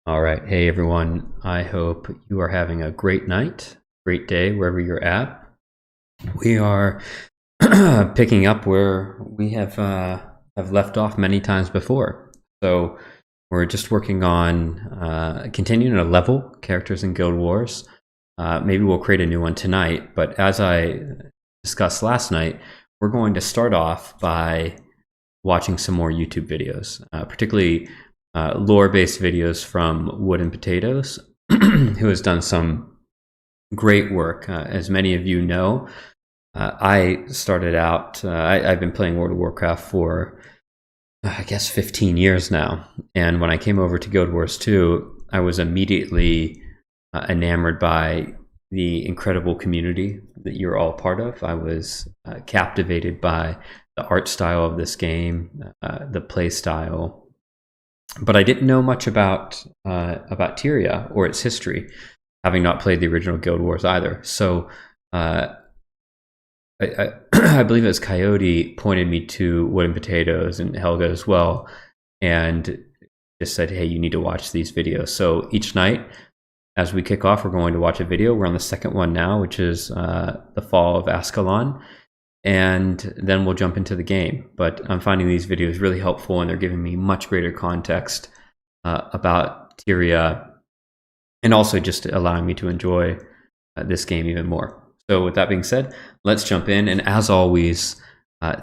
All right. Hey, everyone. I hope you are having a great night, great day, wherever you're at. We are picking up where we have left off many times before. So we're just working on continuing to level characters in Guild Wars. Maybe we'll create a new one tonight. But as I discussed last night, we're going to start off by watching some more YouTube videos, particularly lore-based videos from Wood and Potatoes, who has done some great work. As many of you know, I started out. I've been playing World of Warcraft for, I guess, 15 years now. And when I came over to Guild Wars 2, I was immediately enamored by the incredible community that you're all part of. I was captivated by the art style of this game, the play style, but I didn't know much about Tyria or its history, having not played the original Guild Wars either. So I believe it was Coyote pointed me to Wood and Potatoes and Helga as well, and just said, "Hey, you need to watch these videos." So each night, as we kick off, we're going to watch a video. We're on the second one now, which is the Fall of Ascalon, and then we'll jump into the game. But I'm finding these videos really helpful, and they're giving me much greater context about Tyria, and also just allowing me to enjoy this game even more. So with that being said, let's jump in. And as always,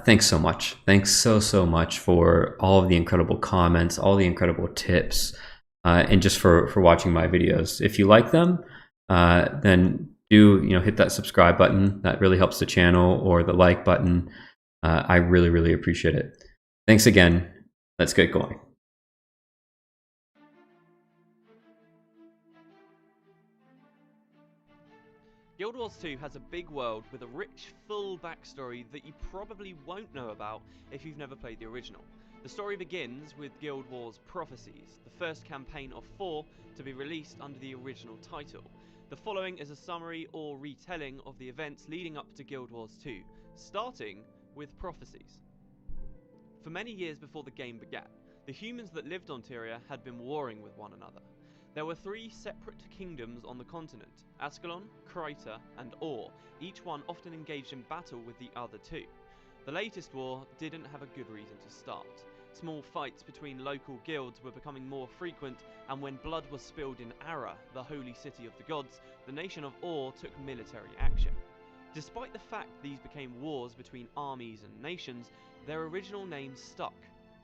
thanks so much. Thanks so much for all of the incredible comments, all the incredible tips, and just for watching my videos. If you like them, then do hit that subscribe button. That really helps the channel, or the like button. I really appreciate it. Thanks again. Let's get going. Guild Wars 2 has a big world with a rich, full backstory that you probably won't know about if you've never played the original. The story begins with Guild Wars Prophecies, the first campaign of 4 to be released under the original title. The following is a summary or retelling of the events leading up to Guild Wars 2, starting with Prophecies. For many years before the game began, the humans that lived on Tyria had been warring with one another. There were 3 separate kingdoms on the continent, Ascalon, Kryta, and Or, each one often engaged in battle with the other 2. The latest war didn't have a good reason to start. Small fights between local guilds were becoming more frequent, and when blood was spilled in Ara, the holy city of the gods, the nation of Or took military action. Despite the fact these became wars between armies and nations, their original names stuck.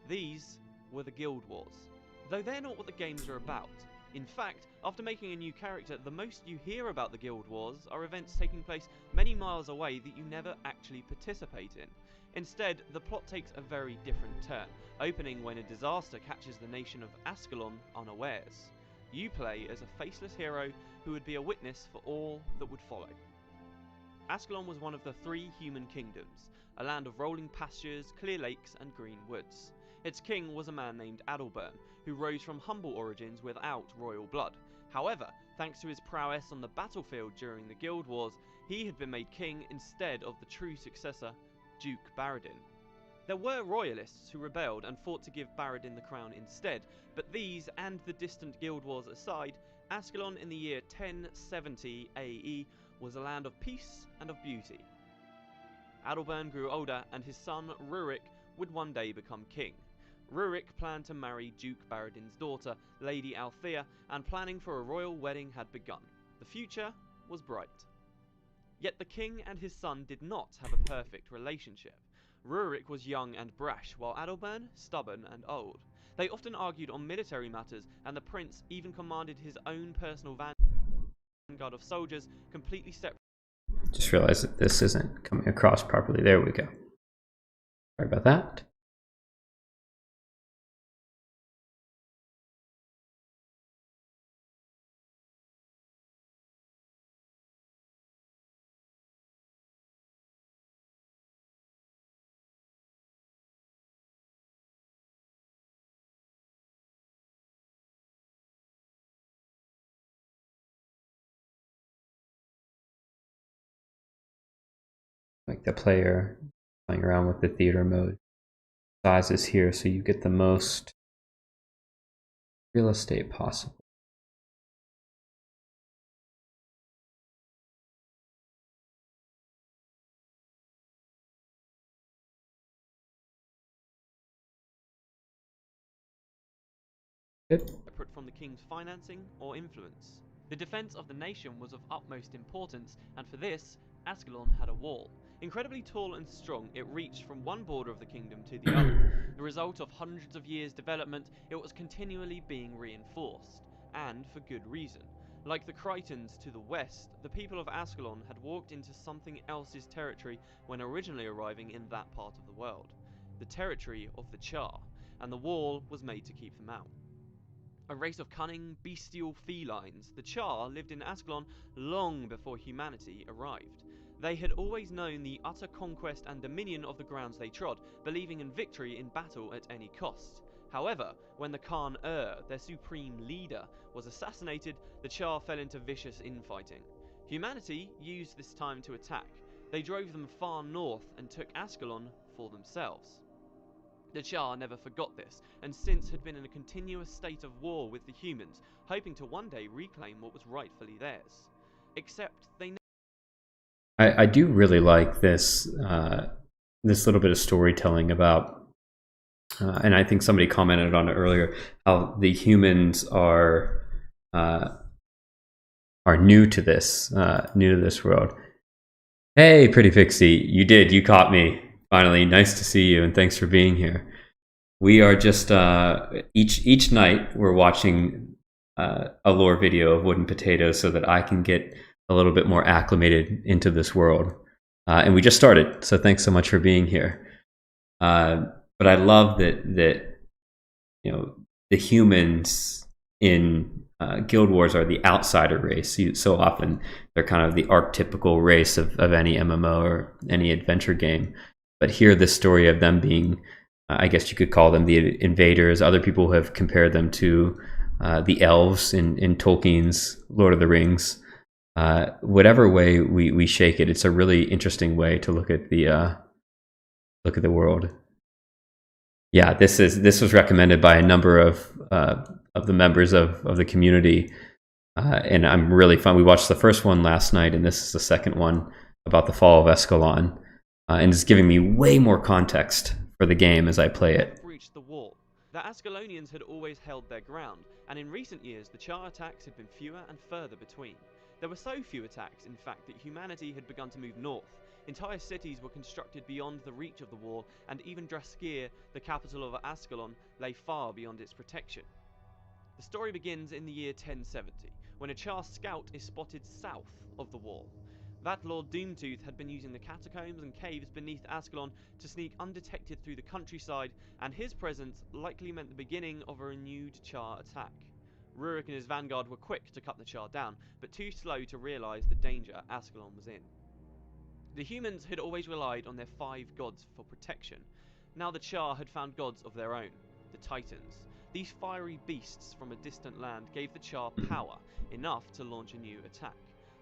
These were the Guild Wars. Though they're not what the games are about. In fact, after making a new character, the most you hear about the Guild Wars are events taking place many miles away that you never actually participate in. Instead, the plot takes a very different turn, opening when a disaster catches the nation of Ascalon unawares. You play as a faceless hero who would be a witness for all that would follow. Ascalon was one of the 3 human kingdoms, a land of rolling pastures, clear lakes, and green woods. Its king was a man named Adalbern, who rose from humble origins without royal blood. However, thanks to his prowess on the battlefield during the Guild Wars, he had been made king instead of the true successor, Duke Baradin. There were royalists who rebelled and fought to give Baradin the crown instead, but these and the distant Guild Wars aside, Ascalon in the year 1070 AE was a land of peace and of beauty. Adalbern grew older, and his son, Rurik, would one day become king. Rurik planned to marry Duke Baradin's daughter, Lady Althea, and planning for a royal wedding had begun. The future was bright. Yet the king and his son did not have a perfect relationship. Rurik was young and brash, while Adalbern stubborn and old. They often argued on military matters, and the prince even commanded his own personal vanguard of soldiers, completely separate. Just realized that this isn't coming across properly. There we go. Sorry about that. Like the player playing around with the theater mode sizes here, so you get the most real estate possible? Good. Separate from the king's financing or influence. The defense of the nation was of utmost importance, and for this, Ascalon had a wall. Incredibly tall and strong, it reached from one border of the kingdom to the other. The result of hundreds of years' development, it was continually being reinforced, and for good reason. Like the Cretans to the west, the people of Ascalon had walked into something else's territory when originally arriving in that part of the world. The territory of the Char, and the wall was made to keep them out. A race of cunning, bestial felines, the Char lived in Ascalon long before humanity arrived. They had always known the utter conquest and dominion of the grounds they trod, believing in victory in battle at any cost. However, when the Khan their supreme leader, was assassinated, the Char fell into vicious infighting. Humanity used this time to attack. They drove them far north and took Ascalon for themselves. The Char never forgot this, and since had been in a continuous state of war with the humans, hoping to one day reclaim what was rightfully theirs. Except they I do really like this this little bit of storytelling about, and I think somebody commented on it earlier, how the humans are new to this world. Hey, pretty pixie, you caught me. Finally, nice to see you, and thanks for being here. We are just each night we're watching a lore video of Wooden Potatoes so that I can get a little bit more acclimated into this world. And we just started, so thanks so much for being here. But I love that you know, the humans in Guild Wars are the outsider race. So often they're kind of the archetypical race of any MMO or any adventure game. But here, the story of them being, I guess you could call them the invaders. Other people have compared them to the elves in Tolkien's Lord of the Rings. Whatever way we shake it, it's a really interesting way to look at the world. Yeah, this was recommended by a number of the members of the community, and I'm really fun. We watched the first one last night, and this is the second one about the fall of Escalon. And it's giving me way more context for the game as I play it. Breached the wall. The Ascalonians had always held their ground, and in recent years the Char attacks had been fewer and further between. There were so few attacks, in fact, that humanity had begun to move north. Entire cities were constructed beyond the reach of the wall, and even Draskir, the capital of Ascalon, lay far beyond its protection. The story begins in the year 1070, when a Char scout is spotted south of the wall. That Lord Doomtooth had been using the catacombs and caves beneath Ascalon to sneak undetected through the countryside, and his presence likely meant the beginning of a renewed Char attack. Rurik and his vanguard were quick to cut the Char down, but too slow to realise the danger Ascalon was in. The humans had always relied on their 5 gods for protection. Now the Char had found gods of their own, the Titans. These fiery beasts from a distant land gave the Char power, enough to launch a new attack.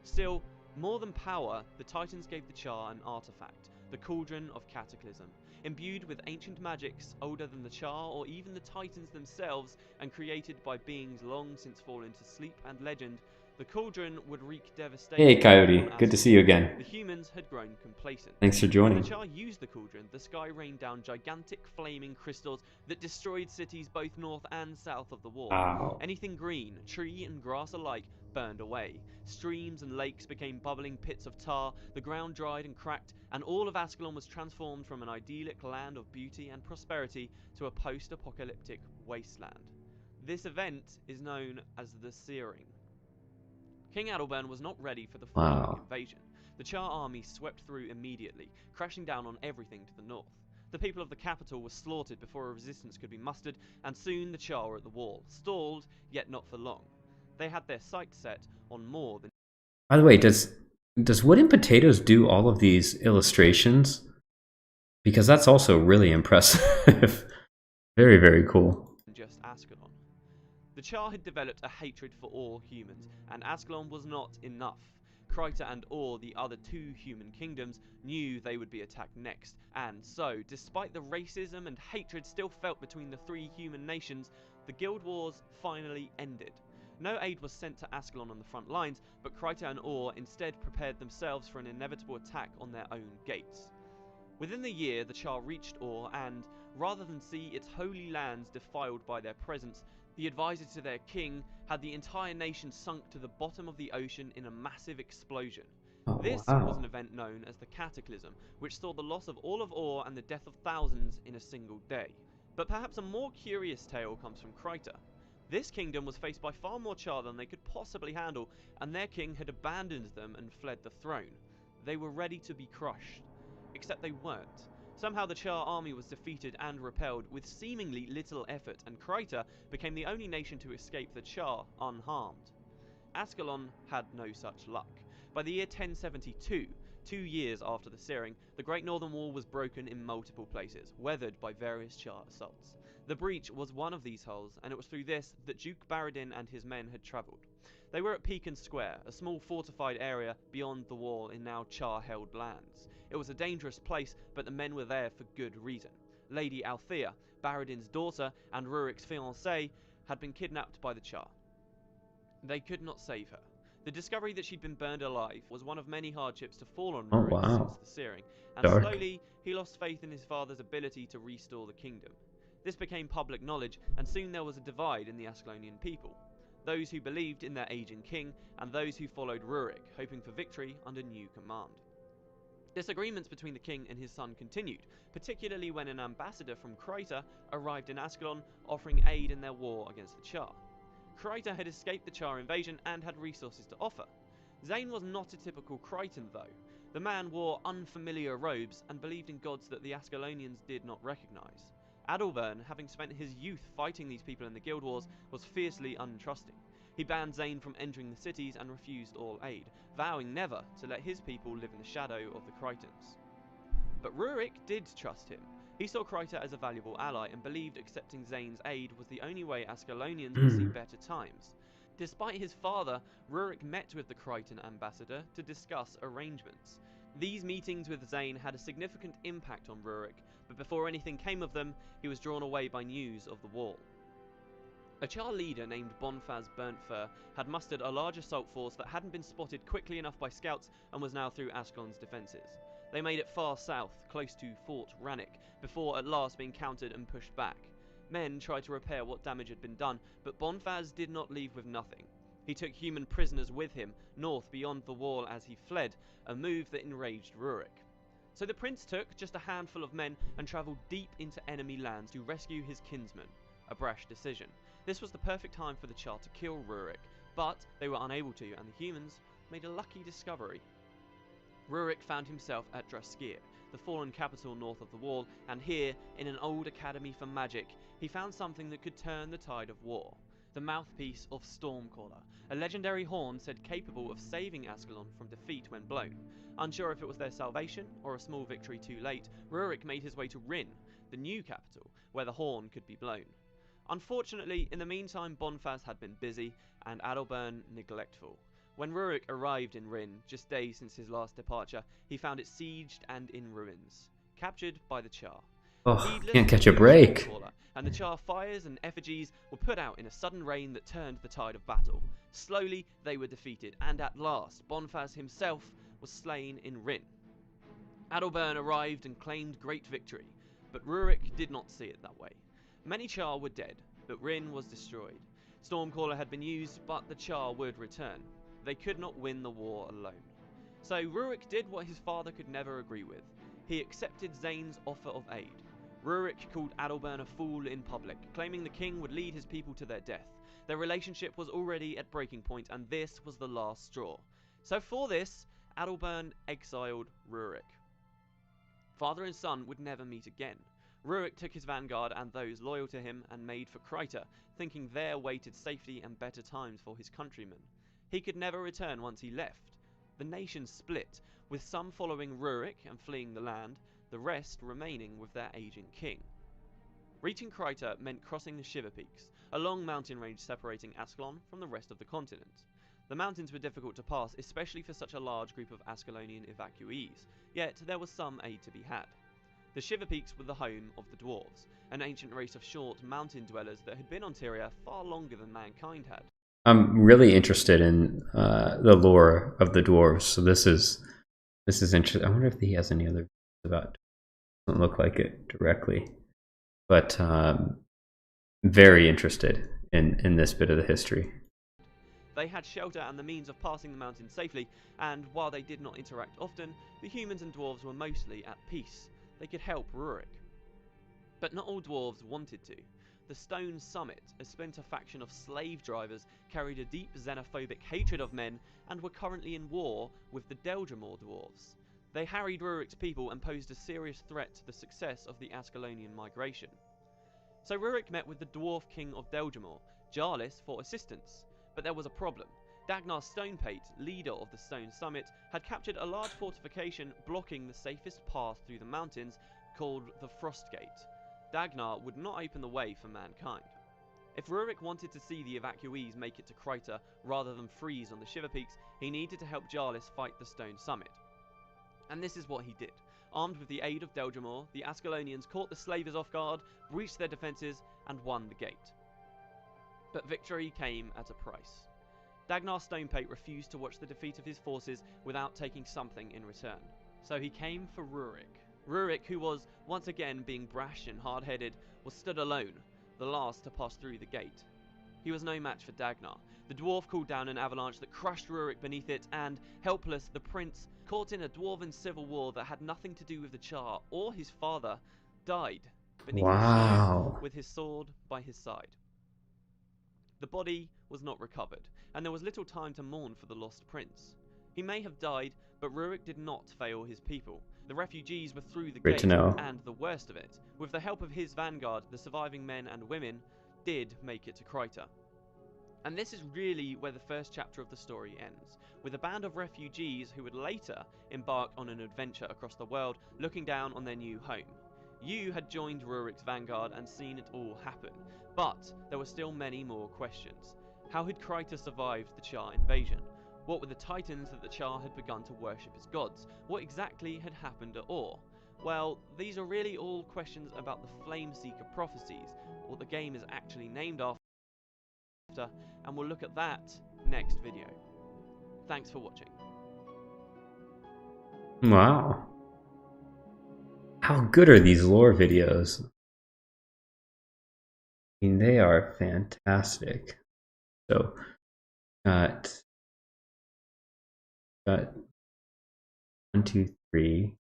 Still, more than power, the Titans gave the Char an artifact, the Cauldron of Cataclysm. Imbued with ancient magics older than the Char or even the Titans themselves, and created by beings long since fallen to sleep and legend, the Cauldron would wreak devastation. Hey, Coyote. Good to see you again. The humans had grown complacent. Thanks for joining. When the Char used the Cauldron, the sky rained down gigantic flaming crystals that destroyed cities both north and south of the wall. Wow. Anything green, tree and grass alike, burned away. Streams and lakes became bubbling pits of tar, the ground dried and cracked, and all of Ascalon was transformed from an idyllic land of beauty and prosperity to a post-apocalyptic wasteland. This event is known as the Searing. King Adalbern was not ready for the following invasion. The Char army swept through immediately, crashing down on everything to the north. The people of the capital were slaughtered before a resistance could be mustered, and soon the Char were at the wall, stalled, yet not for long. They had their sights set on more than... By the way, does Wooden Potatoes do all of these illustrations? Because that's also really impressive. Very, very cool. Just Ascalon. The Char had developed a hatred for all humans, and Ascalon was not enough. Kryta and Or, the other two human kingdoms, knew they would be attacked next, and so, despite the racism and hatred still felt between the three human nations, the Guild Wars finally ended. No aid was sent to Ascalon on the front lines, but Kryta and Or instead prepared themselves for an inevitable attack on their own gates. Within the year, the Char reached Or and, rather than see its holy lands defiled by their presence, the advisor to their king had the entire nation sunk to the bottom of the ocean in a massive explosion. Oh, This wow. was an event known as the Cataclysm, which saw the loss of all of Or and the death of thousands in a single day. But perhaps a more curious tale comes from Kryta. This kingdom was faced by far more Char than they could possibly handle, and their king had abandoned them and fled the throne. They were ready to be crushed. Except they weren't. Somehow the Char army was defeated and repelled with seemingly little effort, and Kryta became the only nation to escape the Char unharmed. Ascalon had no such luck. By the year 1072, 2 years after the Searing, the Great Northern Wall was broken in multiple places, weathered by various Char assaults. The breach was one of these holes, and it was through this that Duke Baradin and his men had travelled. They were at Pecan Square, a small fortified area beyond the wall in now Char-held lands. It was a dangerous place, but the men were there for good reason. Lady Althea, Baradin's daughter and Rurik's fiancée, had been kidnapped by the Char. They could not save her. The discovery that she'd been burned alive was one of many hardships to fall on Oh, Rurik wow. since the Searing, and Dark. slowly he lost faith in his father's ability to restore the kingdom. This became public knowledge, and soon there was a divide in the Ascalonian people. Those who believed in their aging king, and those who followed Rurik, hoping for victory under new command. Disagreements between the king and his son continued, particularly when an ambassador from Kryta arrived in Ascalon offering aid in their war against the Char. Kryta had escaped the Char invasion and had resources to offer. Zane was not a typical Krytan though. The man wore unfamiliar robes and believed in gods that the Ascalonians did not recognise. Adalbern, having spent his youth fighting these people in the Guild Wars, was fiercely untrusting. He banned Zane from entering the cities and refused all aid, vowing never to let his people live in the shadow of the Krytans. But Rurik did trust him. He saw Kryta as a valuable ally and believed accepting Zane's aid was the only way Ascalonians would see better times. Despite his father, Rurik met with the Krytan ambassador to discuss arrangements. These meetings with Zane had a significant impact on Rurik, but before anything came of them, he was drawn away by news of the wall. A Char leader named Bonfaz Burntfur had mustered a large assault force that hadn't been spotted quickly enough by scouts and was now through Ascalon's defences. They made it far south, close to Fort Rannick, before at last being countered and pushed back. Men tried to repair what damage had been done, but Bonfaz did not leave with nothing. He took human prisoners with him, north beyond the wall as he fled, a move that enraged Rurik. So the prince took just a handful of men and travelled deep into enemy lands to rescue his kinsman. A brash decision. This was the perfect time for the Char to kill Rurik, but they were unable to, and the humans made a lucky discovery. Rurik found himself at Draskir, the fallen capital north of the wall, and here, in an old academy for magic, he found something that could turn the tide of war. The mouthpiece of Stormcaller, a legendary horn said capable of saving Ascalon from defeat when blown. Unsure if it was their salvation or a small victory too late, Rurik made his way to Rin, the new capital, where the horn could be blown. Unfortunately, in the meantime, Bonfaz had been busy, and Adalbern neglectful. When Rurik arrived in Rin, just days since his last departure, he found it sieged and in ruins, captured by the Char. Oh, can't catch a break. And the Char fires and effigies were put out in a sudden rain that turned the tide of battle. Slowly, they were defeated, and at last, Bonfaz himself was slain in Rin. Adalbern arrived and claimed great victory, but Rurik did not see it that way. Many Char were dead, but Rin was destroyed. Stormcaller had been used, but the Char would return. They could not win the war alone. So Rurik did what his father could never agree with. He accepted Zane's offer of aid. Rurik called Adalbern a fool in public, claiming the king would lead his people to their death. Their relationship was already at breaking point, and this was the last straw. So for this, Adalbern exiled Rurik. Father and son would never meet again. Rurik took his vanguard and those loyal to him and made for Kryta, thinking there awaited safety and better times for his countrymen. He could never return once he left. The nation split, with some following Rurik and fleeing the land, the rest remaining with their aging king. Reaching Kryta meant crossing the Shiver Peaks, a long mountain range separating Ascalon from the rest of the continent. The mountains were difficult to pass, especially for such a large group of Ascalonian evacuees, yet there was some aid to be had. The Shiver Peaks were the home of the dwarves, an ancient race of short mountain dwellers that had been on Tyria far longer than mankind had. I'm really interested in the lore of the dwarves, so this is interesting. I wonder if he has any other about. Doesn't look like it directly, but very interested in this bit of the history. They had shelter and the means of passing the mountain safely, and while they did not interact often, the humans and dwarves were mostly at peace. They could help Rurik. But not all dwarves wanted to. The Stone Summit, a splinter faction of slave drivers, carried a deep xenophobic hatred of men and were currently in war with the Deldrimor dwarves. They harried Rurik's people and posed a serious threat to the success of the Ascalonian migration. So Rurik met with the dwarf king of Deldrimor, Jarlis, for assistance. But there was a problem. Dagnar Stonepate, leader of the Stone Summit, had captured a large fortification blocking the safest path through the mountains called the Frostgate. Dagnar would not open the way for mankind. If Rurik wanted to see the evacuees make it to Kryta rather than freeze on the Shiver Peaks, he needed to help Jarlis fight the Stone Summit. And this is what he did. Armed with the aid of Deldrimor, the Ascalonians caught the slavers off guard, breached their defences, and won the gate. But victory came at a price. Dagnar Stonepate refused to watch the defeat of his forces without taking something in return. So he came for Rurik. Rurik, who was, once again being brash and hard-headed, was stood alone, the last to pass through the gate. He was no match for Dagnar. The dwarf called down an avalanche that crushed Rurik beneath it, and, helpless, the prince, caught in a dwarven civil war that had nothing to do with the Char or his father, died beneath the snow with his sword by his side. The body was not recovered, and there was little time to mourn for the lost prince. He may have died, but Rurik did not fail his people. The refugees were through the gate, and the worst of it, with the help of his vanguard, the surviving men and women did make it to Kryta. And this is really where the first chapter of the story ends, with a band of refugees who would later embark on an adventure across the world, looking down on their new home. You had joined Rurik's vanguard and seen it all happen, but there were still many more questions. How had Kryta survived the Char invasion? What were the titans that the Char had begun to worship as gods? What exactly had happened at Or? Well, these are really all questions about the Flameseeker prophecies, what the game is actually named after, and we'll look at that next video. Thanks for watching. Wow. How good are these lore videos? I mean, they are fantastic. So, got 1, 2, 3,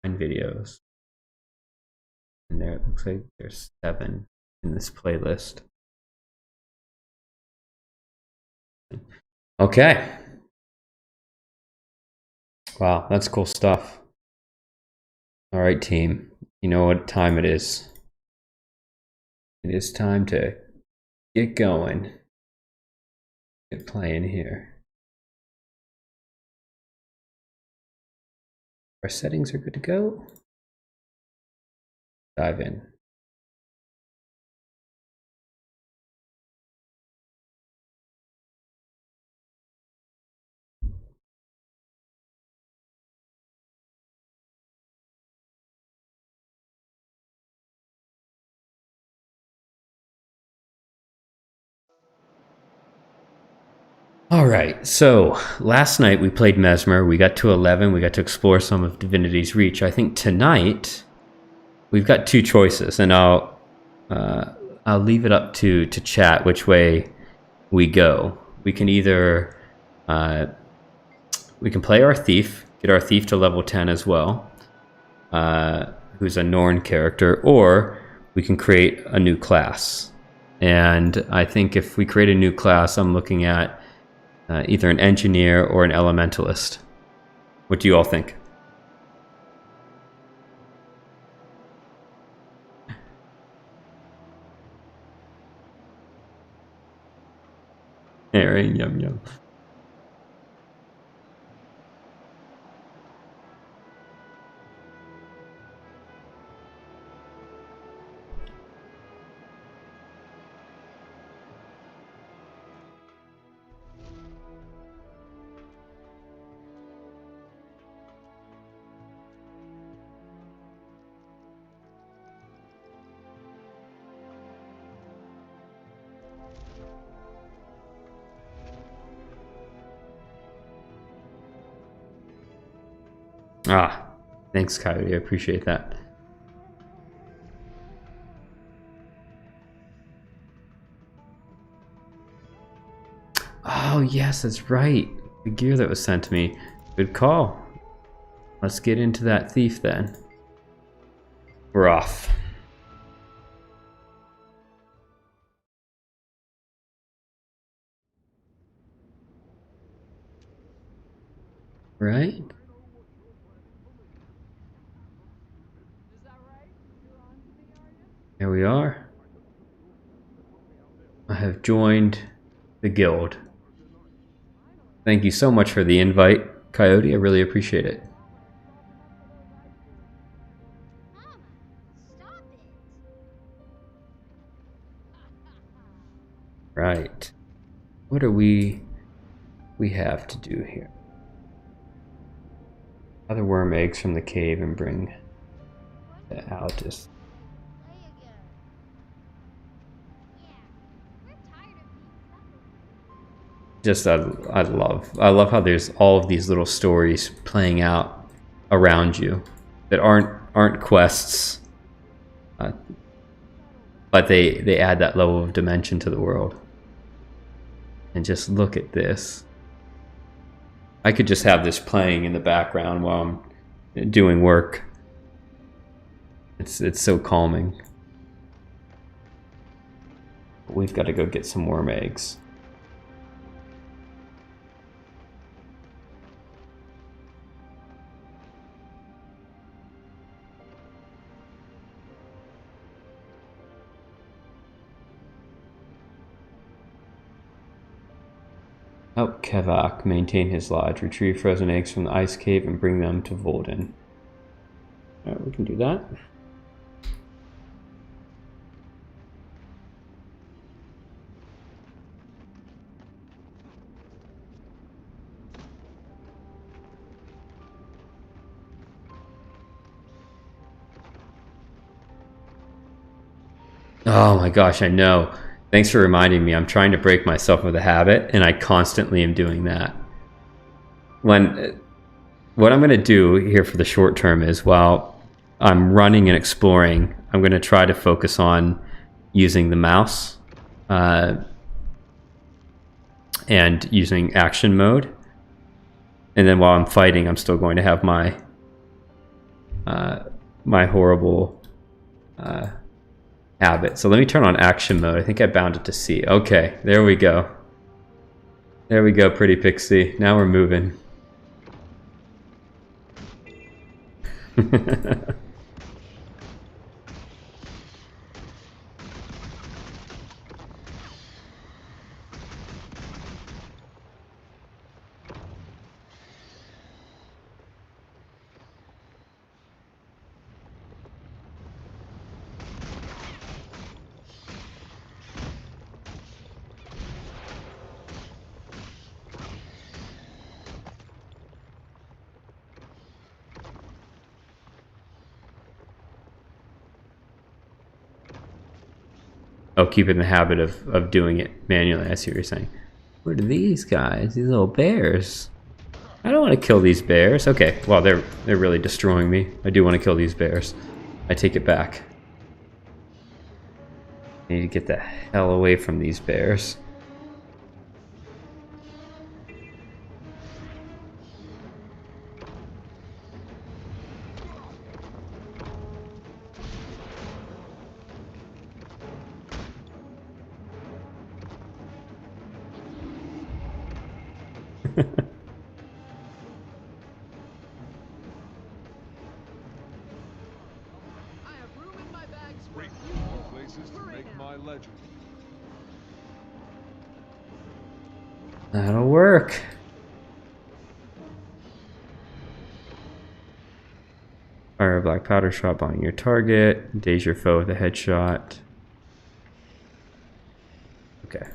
9 videos. And there it looks like there's 7 in this playlist. Okay. Wow, that's cool stuff. All right, team. You know what time it is. It is time to get going. Get playing here. Our settings are good to go. Dive in. All right, so last night we played Mesmer. We got to 11. We got to explore some of Divinity's Reach. I think tonight we've got 2 choices, and I'll leave it up to chat which way we go. We can either we can play our thief, get our thief to level 10 as well, who's a Norn character, or we can create a new class. And I think if we create a new class, I'm looking at either an engineer or an elementalist. What do you all think? Yeah, right? Yum yum. Ah, thanks, Coyote. I appreciate that. Oh, yes, that's right. The gear that was sent to me. Good call. Let's get into that thief then. We're off. Right? Here we are. I have joined the guild. Thank you so much for the invite, Coyote. I really appreciate it. Mama, stop it. Right. What do we have to do here? Other worm eggs from the cave and bring to Altus. Play again. Yeah, we're tired of being Just I love how there's all of these little stories playing out around you that aren't quests, but they add that level of dimension to the world. And just look at this. I could just have this playing in the background while I'm doing work. It's so calming. We've got to go get some worm eggs. Help Kevak maintain his lodge. Retrieve frozen eggs from the ice cave and bring them to Volden. Alright, we can do that. Oh my gosh, I know. Thanks for reminding me. I'm trying to break myself of the habit, and I constantly am doing that. What I'm going to do here for the short term is, while I'm running and exploring, I'm going to try to focus on using the mouse and using action mode. And then while I'm fighting, I'm still going to have my my horrible habit. So let me turn on action mode. I think I bound it to C. Okay, there we go. There we go, pretty pixie. Now we're moving. Oh, keep in the habit of doing it manually. I see what you're saying. What are these guys? These little bears. I don't want to kill these bears. Okay, well, they're really destroying me. I do want to kill these bears. I take it back. I need to get the hell away from these bears. That'll work. Fire a black powder shot on your target. Daze your foe with a headshot. Okay.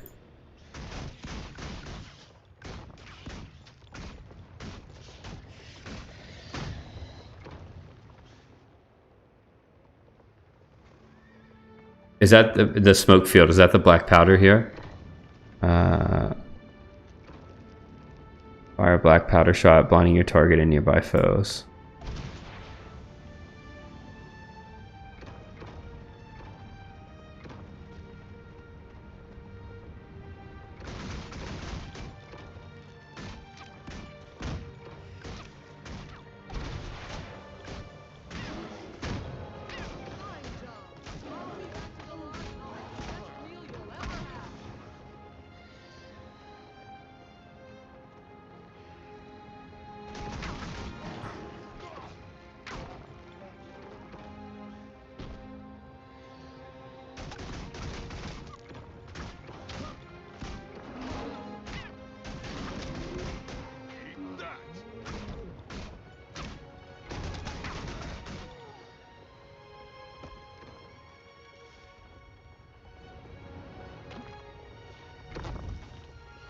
Is that the smoke field? Is that the black powder here? Fire a black powder shot, blinding your target and nearby foes.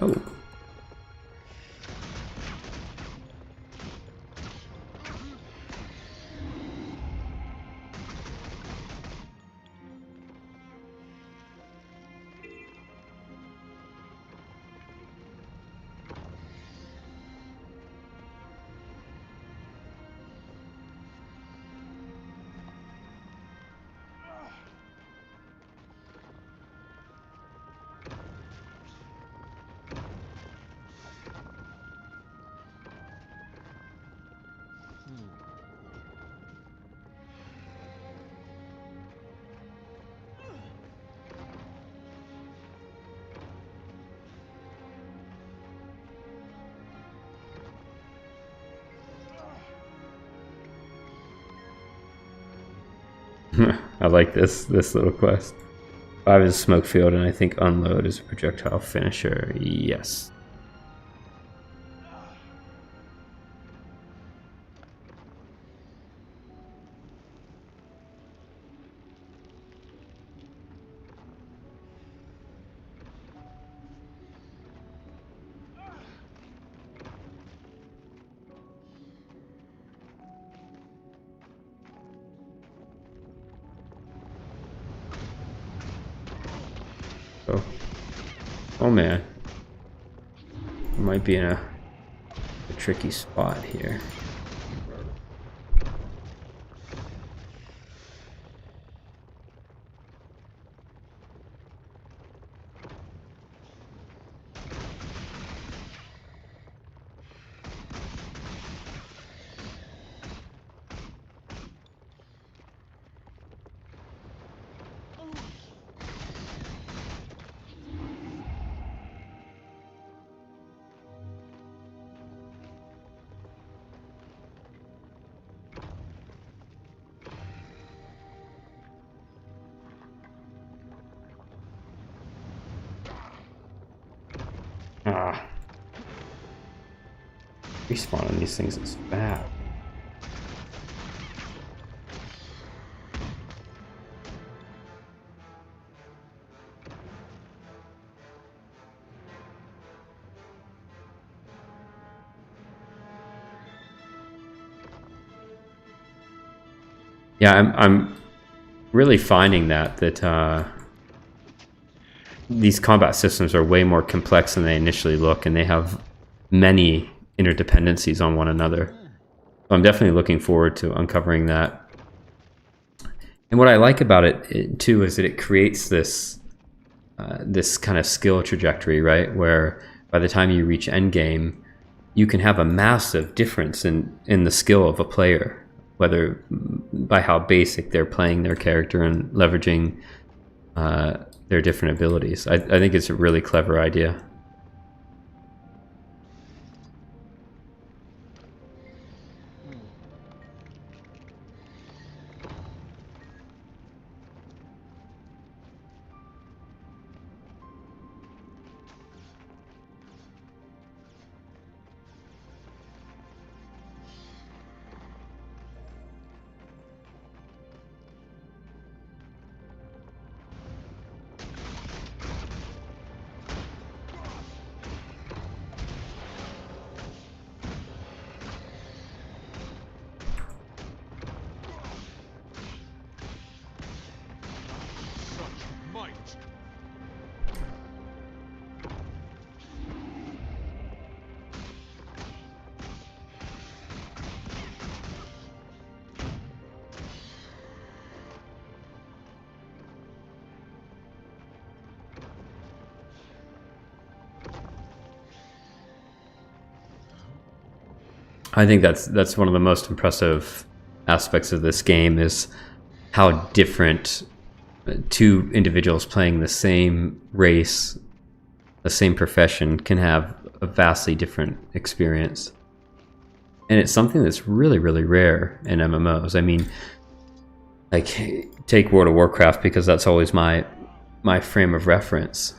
Oh. I like this little quest. 5 is a smoke field, and I think unload is a projectile finisher. Yes. Oh. Oh man. I might be in a tricky spot here. Ah. Respawning these things is bad. Yeah, I'm really finding that these combat systems are way more complex than they initially look, and they have many interdependencies on one another. So I'm definitely looking forward to uncovering that. And what I like about it too is that it creates this this kind of skill trajectory, right? Where by the time you reach endgame, you can have a massive difference in the skill of a player, whether by how basic they're playing their character and leveraging their different abilities. I think it's a really clever idea. I think that's one of the most impressive aspects of this game is how different two individuals playing the same race, the same profession, can have a vastly different experience. And it's something that's really, really rare in MMOs. I mean, like, take World of Warcraft, because that's always my frame of reference.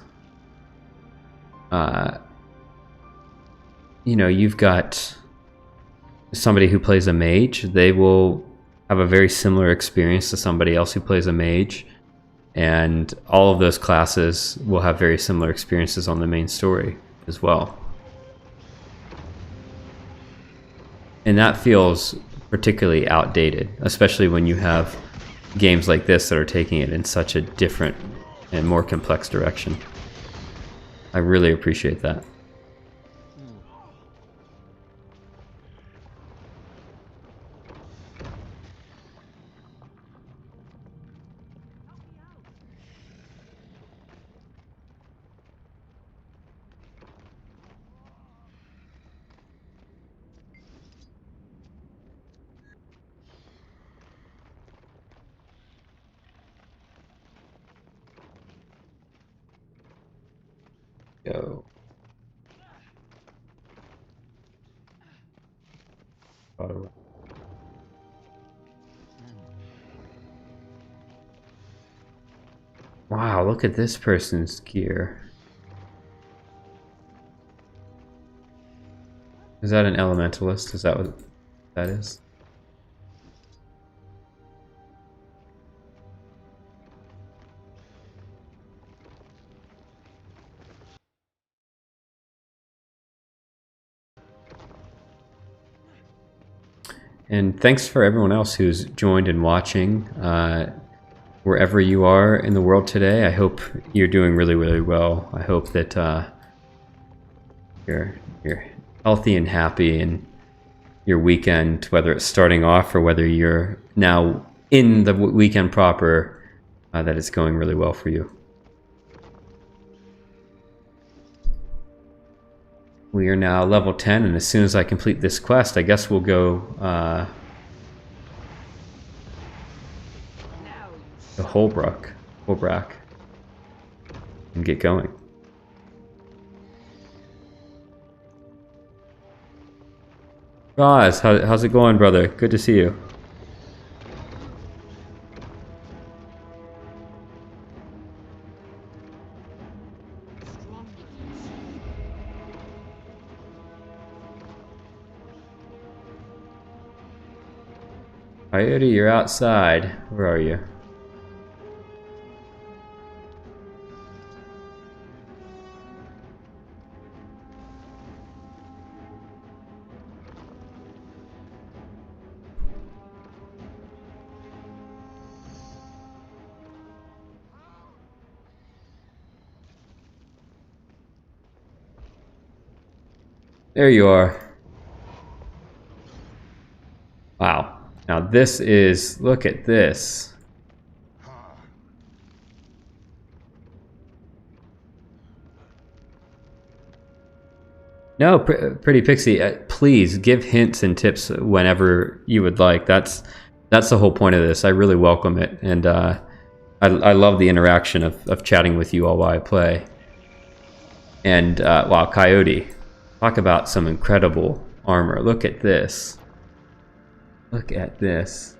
You know, you've got somebody who plays a mage, they will have a very similar experience to somebody else who plays a mage, and all of those classes will have very similar experiences on the main story as well. And that feels particularly outdated, especially when you have games like this that are taking it in such a different and more complex direction. I really appreciate that. Go. Wow, look at this person's gear. Is that an elementalist? Is that what that is? And thanks for everyone else who's joined and watching. Wherever you are in the world today, I hope you're doing really, really well. I hope that you're healthy and happy, and your weekend, whether it's starting off or whether you're now in the weekend proper, that it's going really well for you. We are now level 10, and as soon as I complete this quest, I guess we'll go to Holbrook, and get going. Roz, how's it going, brother? Good to see you. Coyote, you're outside. Where are you? There you are. Wow. Now this is, look at this. No, Pretty Pixie, please give hints and tips whenever you would like. That's the whole point of this. I really welcome it, and I love the interaction of chatting with you all while I play. And wow, Coyote, talk about some incredible armor. Look at this. Look at this.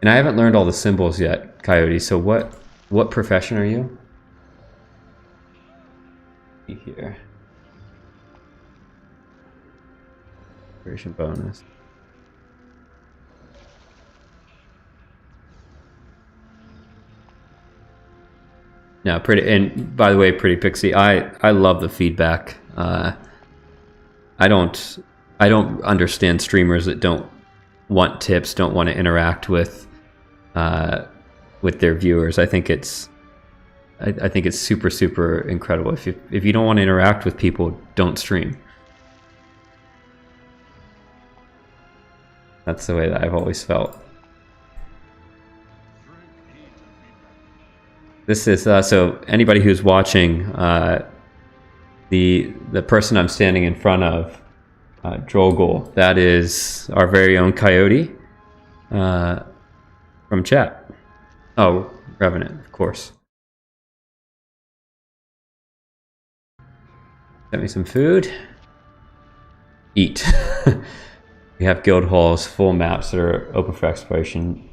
And I haven't learned all the symbols yet, Coyote, so what profession are you? Here. Version bonus. Yeah, and by the way, Pretty Pixie, I love the feedback. I don't understand streamers that don't want tips, don't want to interact with their viewers. I think it's super, super incredible. If you don't want to interact with people, don't stream. That's the way that I've always felt. This is so anybody who's watching, the person I'm standing in front of Drogul. That is our very own Coyote from chat. Oh, Revenant, of course. Sent me some food. Eat. We have guild halls, full maps that are open for exploration.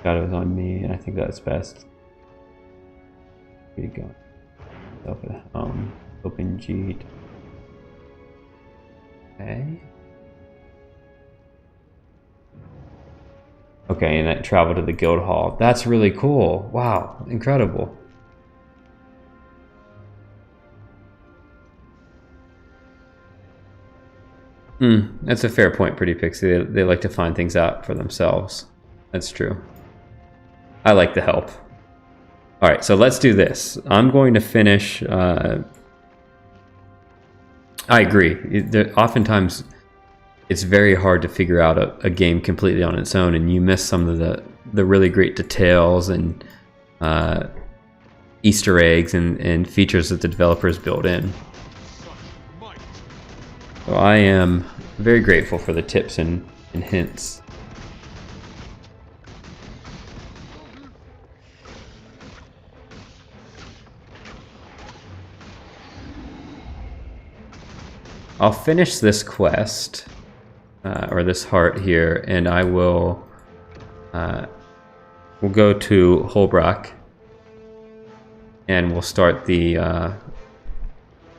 Shadows on me. I think that's best. Where you go? Self at home. Open G. Okay. Okay, and I travel to the guild hall. That's really cool. Wow, incredible. That's a fair point, Pretty Pixie. They like to find things out for themselves. That's true. I like the help. All right, so let's do this. I'm going to finish. I agree. Oftentimes, it's very hard to figure out a game completely on its own, and you miss some of the really great details and Easter eggs and features that the developers build in. So I am very grateful for the tips and hints. I'll finish this quest, or this heart here, and I will we'll go to Holbrook, and we'll start the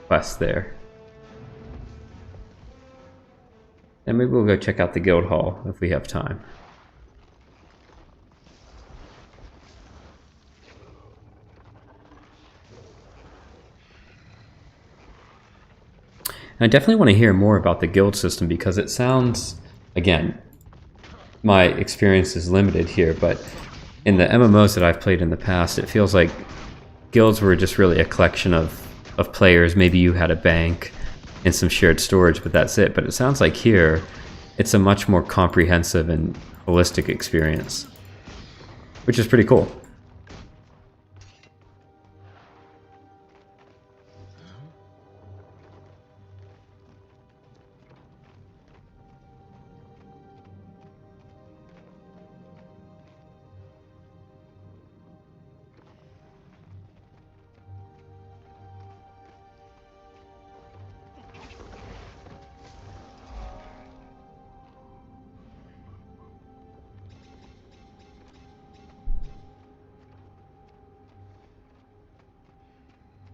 quest there. And maybe we'll go check out the guild hall if we have time. And I definitely want to hear more about the guild system because it sounds, again, my experience is limited here, but in the MMOs that I've played in the past, it feels like guilds were just really a collection of players. Maybe you had a bank and some shared storage, but that's it. But it sounds like here, it's a much more comprehensive and holistic experience, which is pretty cool.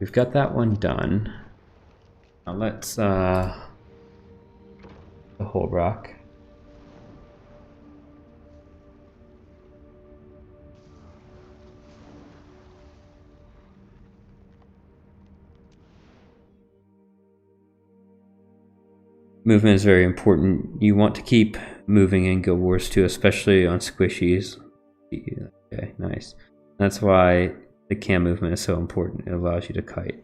We've got that one done. Now let's the Holbrook. Movement is very important. You want to keep moving in Guild Wars 2, especially on squishies. Okay, nice. That's why the cam movement is so important. It allows you to kite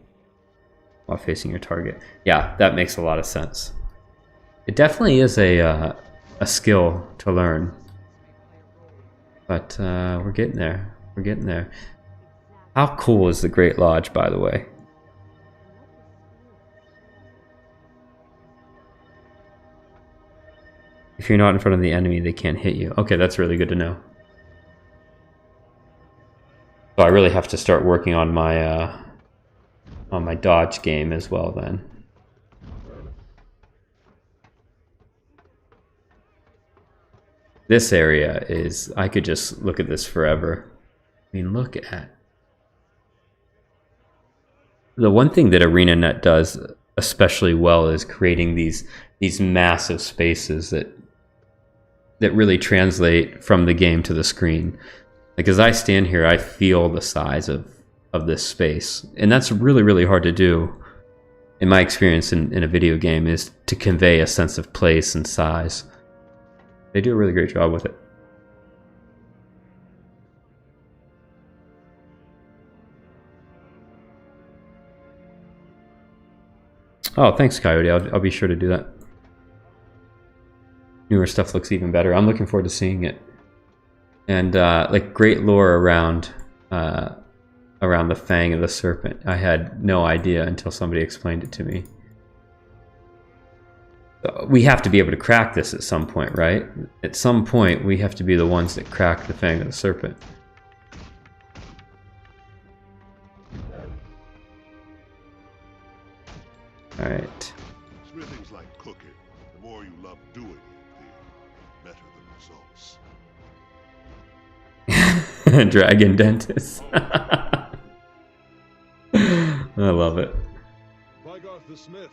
while facing your target. Yeah, that makes a lot of sense. It definitely is a skill to learn, but we're getting there. We're getting there. How cool is the Great Lodge, by the way? If you're not in front of the enemy, they can't hit you. Okay, that's really good to know. So I really have to start working on my dodge game as well then. This area is, I could just look at this forever. I mean, look at the one thing that ArenaNet does especially well is creating these massive spaces that really translate from the game to the screen. Like as I stand here, I feel the size of this space, and that's really, really hard to do. In my experience in a video game, is to convey a sense of place and size. They do a really great job with it. Oh, thanks, Coyote. I'll be sure to do that. Newer stuff looks even better. I'm looking forward to seeing it. And like great lore around the fang of the serpent. I had no idea until somebody explained it to me. We have to be able to crack this at some point, right? At some point, we have to be the ones that crack the Fang of the Serpent. Alright. Smithing's like cooking. The more you love doing it, the better the results. Dragon Dentist. I love it. Vygarth the Smith,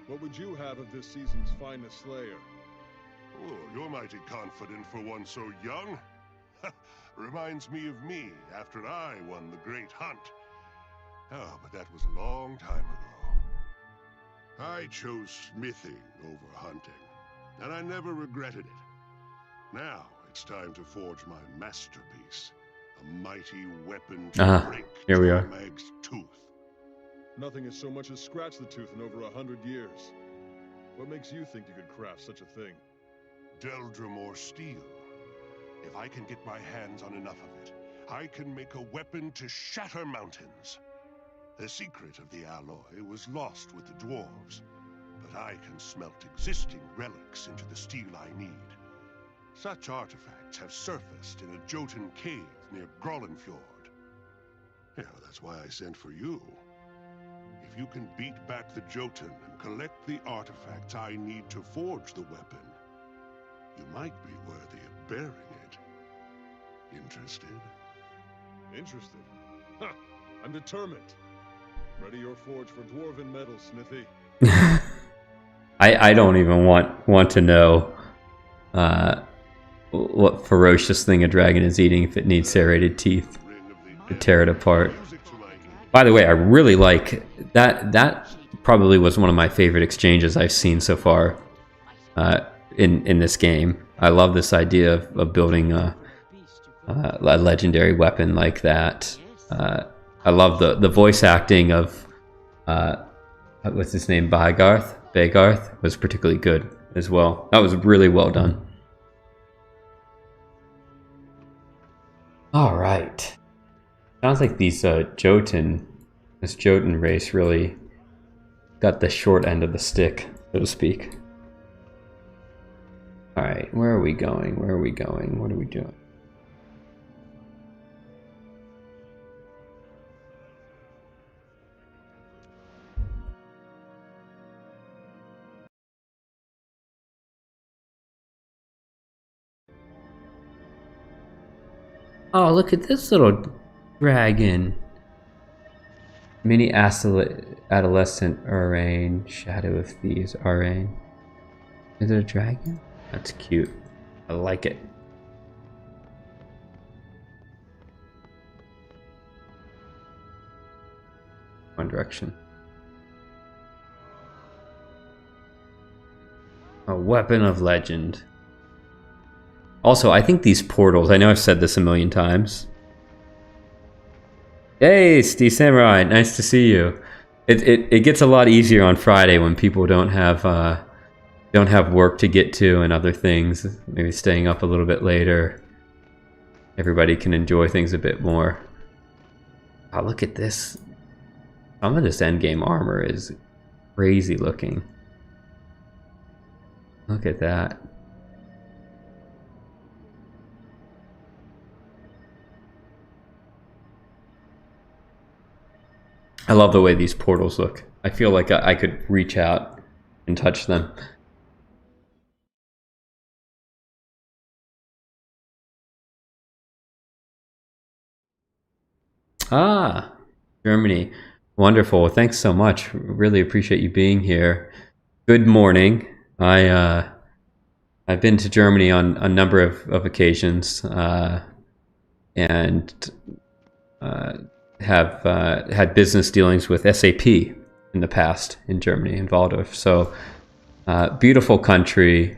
what would you have of this season's finest slayer? Oh, you're mighty confident for one so young. Reminds me of me after I won the great hunt. Oh, but that was a long time ago. I chose smithing over hunting, and I never regretted it. Now it's time to forge my masterpiece, a mighty weapon to break here we are. Tormag's tooth. Nothing has so much as scratched the tooth in over 100 years. What makes you think you could craft such a thing? Deldrimore steel. If I can get my hands on enough of it, I can make a weapon to shatter mountains. The secret of the alloy was lost with the dwarves, but I can smelt existing relics into the steel I need. Such artifacts have surfaced in a Jotun cave near Grollenfjord. Yeah, that's why I sent for you. If you can beat back the Jotun and collect the artifacts I need to forge the weapon, you might be worthy of bearing it. Interested? Interested? Ha! I'm determined. Ready your forge for dwarven metal, Smithy. I don't even want to know what ferocious thing a dragon is eating if it needs serrated teeth to tear it apart. By the way, I really like that. That probably was one of my favorite exchanges I've seen so far in this game. I love this idea of building a legendary weapon like that. I love the voice acting of what's his name, Vygarth was particularly good as well. That was really well done. All right. Sounds like these this Jotun race really got the short end of the stick, so to speak. All right, where are we going? Where are we going? What are we doing? Oh, look at this little dragon. Mini adolescent Arain, Shadow of Thieves Arain. Is it a dragon? That's cute. I like it. One direction. A weapon of legend. Also, I think these portals, I know I've said this a million times. Hey, Steve Samurai, nice to see you. It gets a lot easier on Friday when people don't have work to get to and other things. Maybe staying up a little bit later. Everybody can enjoy things a bit more. Oh, look at this. Some of this endgame armor is crazy looking. Look at that. I love the way these portals look. I feel like I could reach out and touch them. Ah, Germany. Wonderful. Thanks so much. Really appreciate you being here. Good morning. I've been to Germany on a number of occasions and have had business dealings with SAP in the past in Germany, in Waldorf. So beautiful country,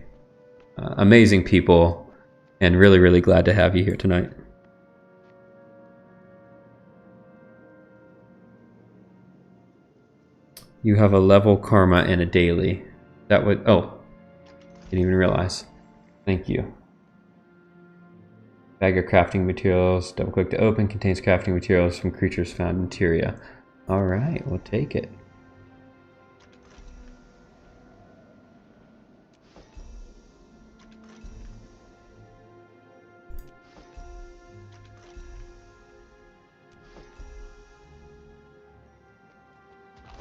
amazing people, and really, really glad to have you here tonight. You have a level karma and a daily. That would, oh, didn't even realize. Thank you. Bag of crafting materials, double click to open, contains crafting materials from creatures found in Tyria. Alright, we'll take it.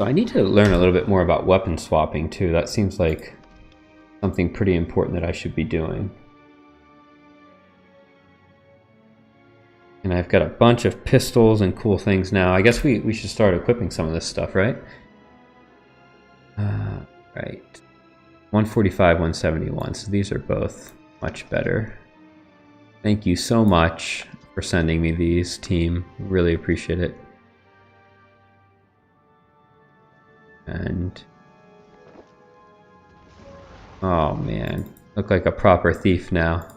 So I need to learn a little bit more about weapon swapping too. That seems like something pretty important that I should be doing. And I've got a bunch of pistols and cool things now. I guess we should start equipping some of this stuff, right? Right. 145, 171. So these are both much better. Thank you so much for sending me these, team. Really appreciate it. And oh man, look like a proper thief now.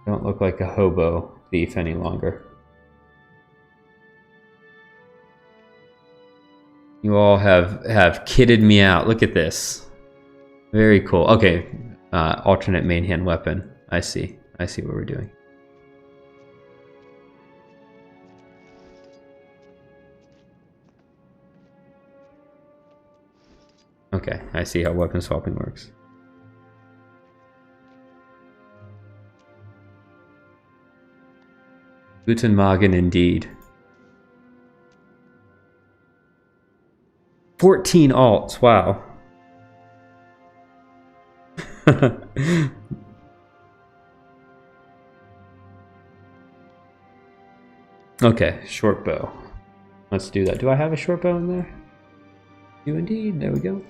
Don't look like a hobo thief any longer. You all have kitted me out. Look at this. Very cool. Okay, alternate main hand weapon. I see what we're doing. Okay, I see how weapon swapping works. Guten Morgen indeed. 14 alts, wow. Okay, short bow. Let's do that. Do I have a short bow in there? Do indeed. There we go.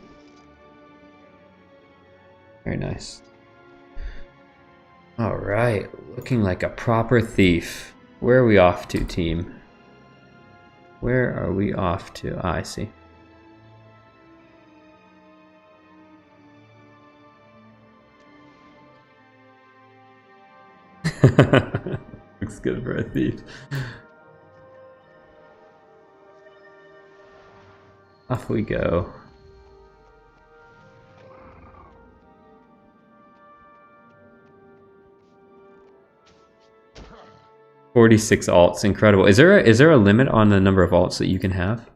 Very nice. All right, looking like a proper thief. Where are we off to, team? Where are we off to? Ah, I see. Looks good for a thief. Off we go. "46 alts, incredible." Is there a limit on the number of alts that you can have?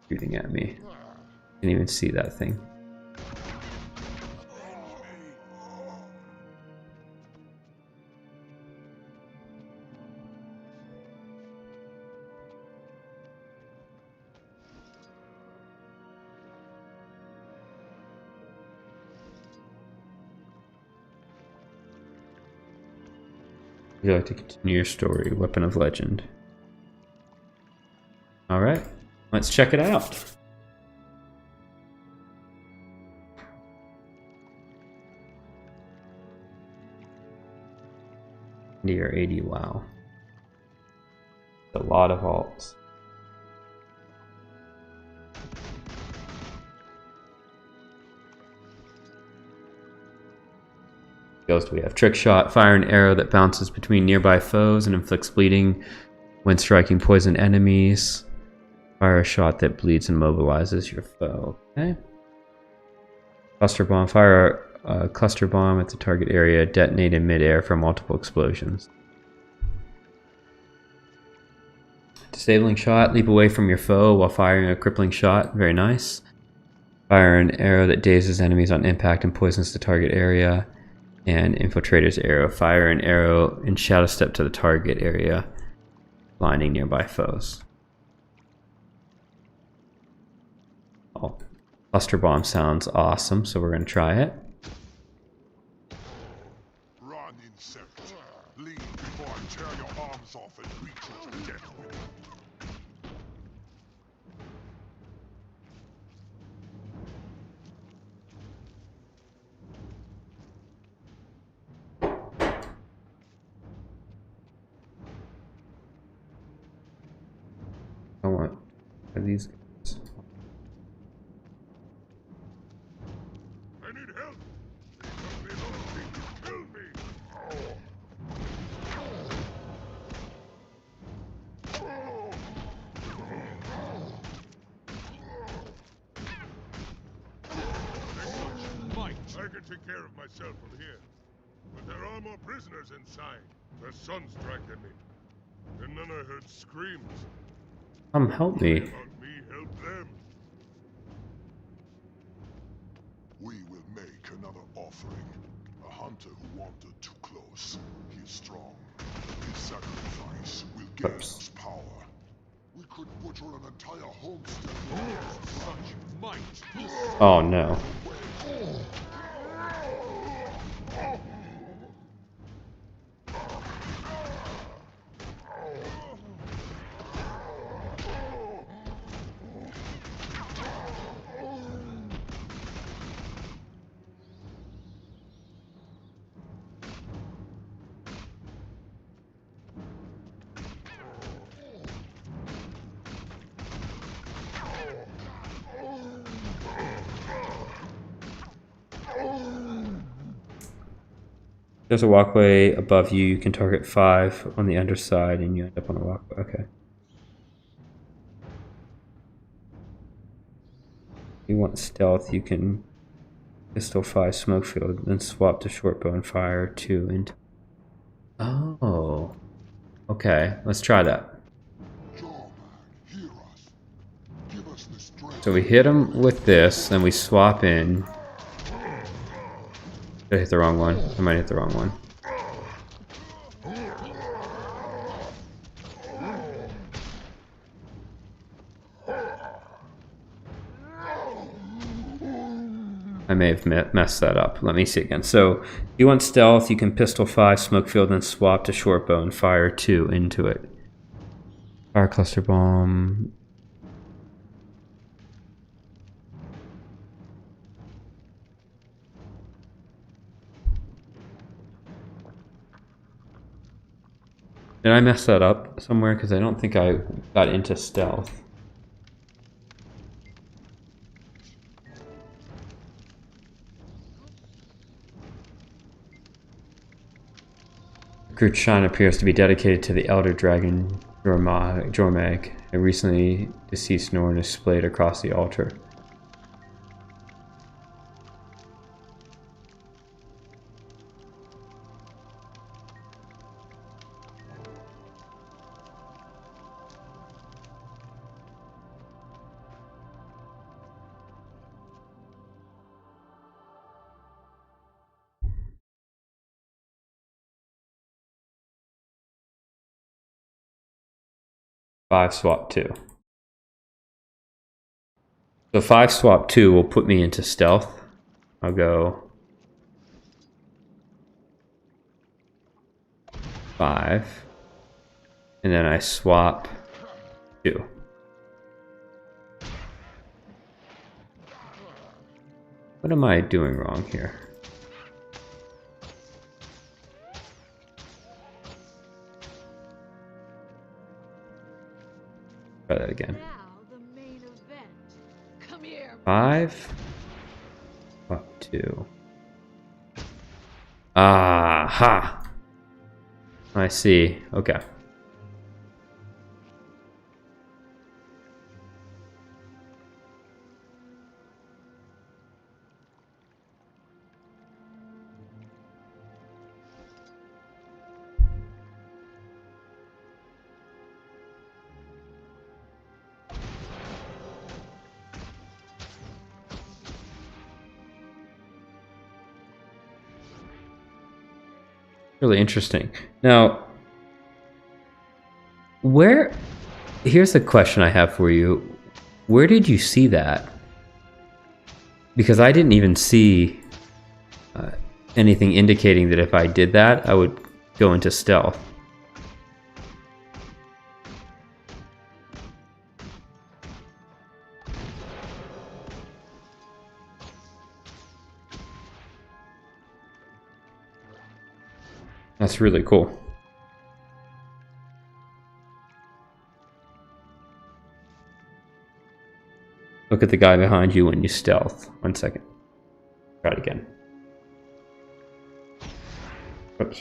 Shooting at me. Didn't even see that thing. Would you like to continue your story? Weapon of Legend. Alright, let's check it out. Near 80, wow. A lot of alts. Ghost, we have Trick Shot, fire an arrow that bounces between nearby foes and inflicts bleeding when striking poison enemies. Fire a shot that bleeds and mobilizes your foe. Okay. Cluster bomb, fire a cluster bomb at the target area, detonate in midair for multiple explosions. Disabling shot, leap away from your foe while firing a crippling shot. Very nice. Fire an arrow that dazes enemies on impact and poisons the target area. And Infiltrator's arrow. Fire an arrow and shadow step to the target area, blinding nearby foes. Oh, cluster bomb sounds awesome, so we're going to try it. Run, insect. Leave before I tear your arms off and beat you to death with them. I want these guys. I need help. Help me. Might. I can take care of myself from here. But there are more prisoners inside. The sun's striking me. And then I heard screams. Help me. About me, help them. We will make another offering. A hunter who wandered too close. He is strong. sacrifice will gain Oops. us power. We could butcher an entire homestead with such might. Oh no. There's a walkway above you. You can target 5 on the underside and you end up on the walkway. Okay. If you want stealth, you can pistol 5 smoke field, then swap to short bow and fire 2 into. Oh. Okay, let's try that. Jawbag, hear us. Give us the strength. So we hit him with this, then we swap in. Did I hit the wrong one? I might hit the wrong one. I may have messed that up. Let me see again. So if you want stealth, you can pistol 5, smoke field, then swap to short bow and fire 2 into it. Fire cluster bomb. Did I mess that up somewhere? Because I don't think I got into stealth. Groot Shrine appears to be dedicated to the Elder Dragon Jormag, a recently deceased Norn is displayed across the altar. Five swap 2. So 5 swap 2 will put me into stealth. I'll go 5, and then I swap 2. What am I doing wrong here? Try that again. Now the main event. Come here. 5, swap 2. Ah, ha! I see. Okay. Really interesting. Now, here's a question I have for you. Where did you see that? Because I didn't even see anything indicating that if I did that, I would go into stealth. That's really cool. Look at the guy behind you when you stealth. 1 second. Try it again. Oops.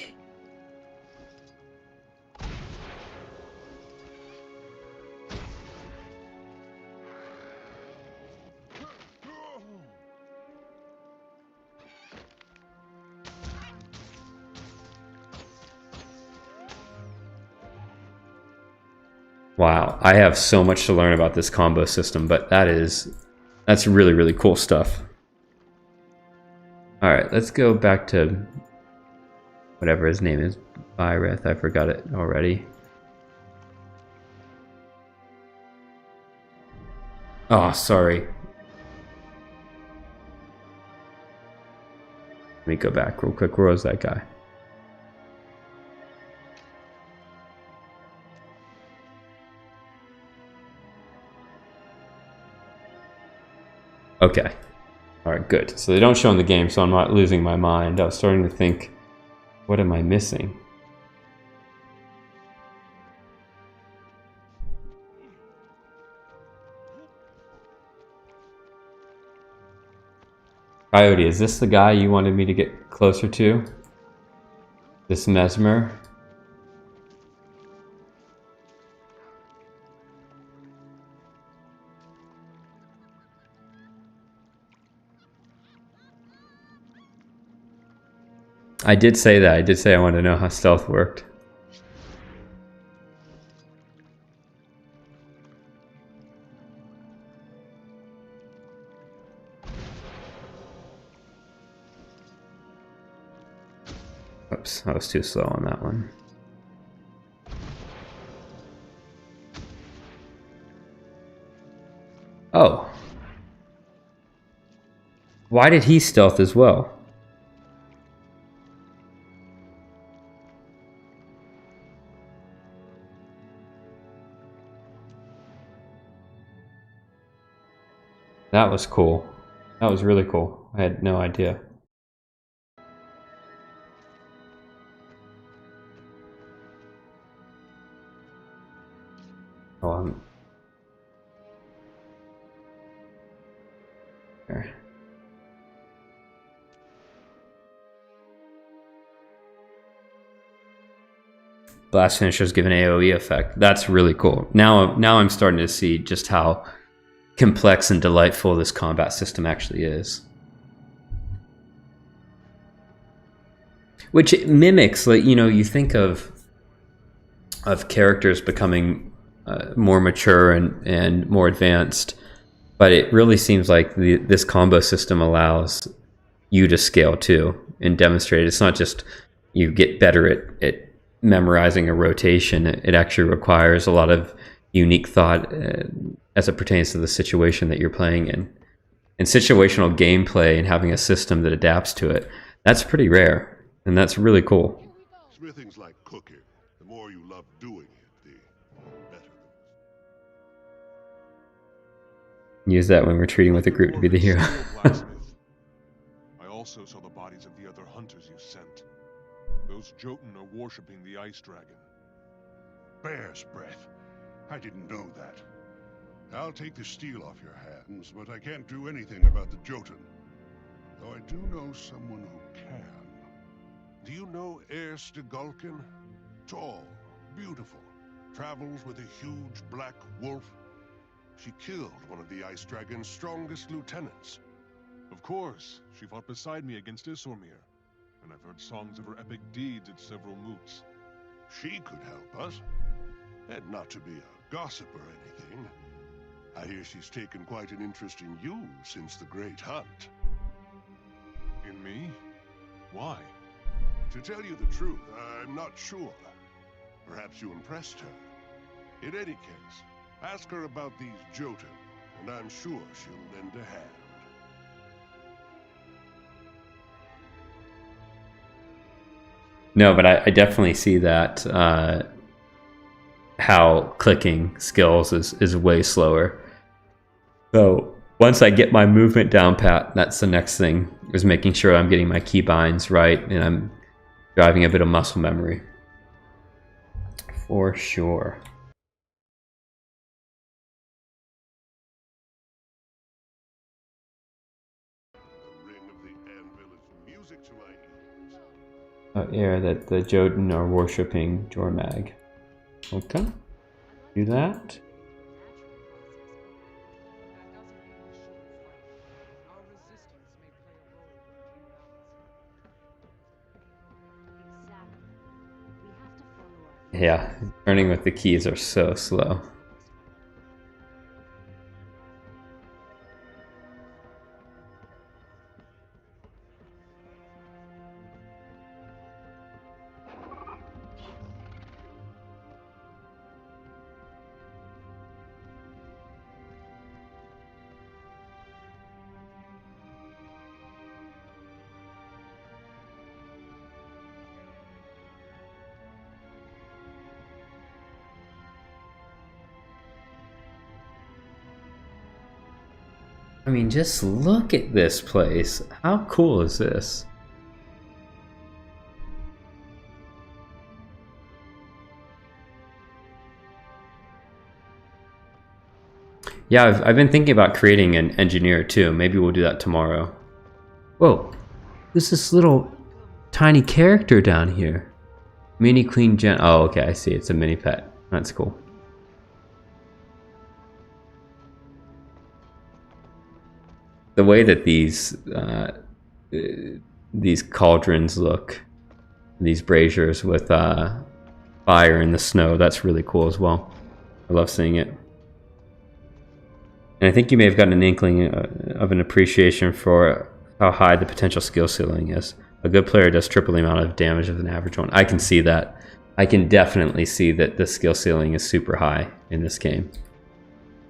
Wow, I have so much to learn about this combo system, but that's really, really cool stuff. Alright, let's go back to whatever his name is, Byreth, I forgot it already. Oh, sorry. Let me go back real quick. Where was that guy? Okay. Alright, good. So they don't show in the game, so I'm not losing my mind. I was starting to think, what am I missing? Coyote, is this the guy you wanted me to get closer to? This Mesmer? I did say that. I did say I wanted to know how stealth worked. Oops, I was too slow on that one. Oh. Why did he stealth as well? That was cool. That was really cool. I had no idea. Oh, there. Blast finishers give an AoE effect. That's really cool. Now I'm starting to see just how complex and delightful this combat system actually is. Which it mimics, like, you know, you think of characters becoming more mature and more advanced, but it really seems like this combo system allows you to scale too and demonstrate. It's not just you get better at memorizing a rotation. It actually requires a lot of unique thought as it pertains to the situation that you're playing in. And situational gameplay and having a system that adapts to it, that's pretty rare, and that's really cool. Smithing's like cooking. The more you love doing it, the better. Use that when retreating with a group to be the hero. I also saw the bodies of the other hunters you sent. Those Jotun are worshipping the ice dragon. Bear's breath. I didn't know that. I'll take the steel off your hands, but I can't do anything about the Jotun. Though I do know someone who can. Do you know Stegulkin? Tall, beautiful, travels with a huge black wolf. She killed one of the ice dragon's strongest lieutenants. Of course, she fought beside me against Isormir, and I've heard songs of her epic deeds at several moots. She could help us. And not to be a gossip or anything, I hear she's taken quite an interest in you since the Great Hunt. In me? Why? To tell you the truth, I'm not sure. Perhaps you impressed her. In any case, ask her about these Jotun, and I'm sure she'll lend a hand. No, but I definitely see that how clicking skills is way slower. So once I get my movement down pat, that's the next thing, is making sure I'm getting my keybinds right and I'm driving a bit of muscle memory. For sure. The ring of the anvil is music to my ears. Air that the Jotun are worshipping Jormag. Okay. Do that. Yeah, turning with the keys are so slow. I mean, just look at this place. How cool is this? Yeah, I've been thinking about creating an engineer too. Maybe we'll do that tomorrow. Whoa, who's this little tiny character down here? Mini Queen Jen. Oh, okay, I see. It's a mini pet. That's cool. The way that these cauldrons look, these braziers with fire in the snow, that's really cool as well. I love seeing it. And I think you may have gotten an inkling of an appreciation for how high the potential skill ceiling is. A good player does triple the amount of damage of an average one. I can see that. I can definitely see that the skill ceiling is super high in this game.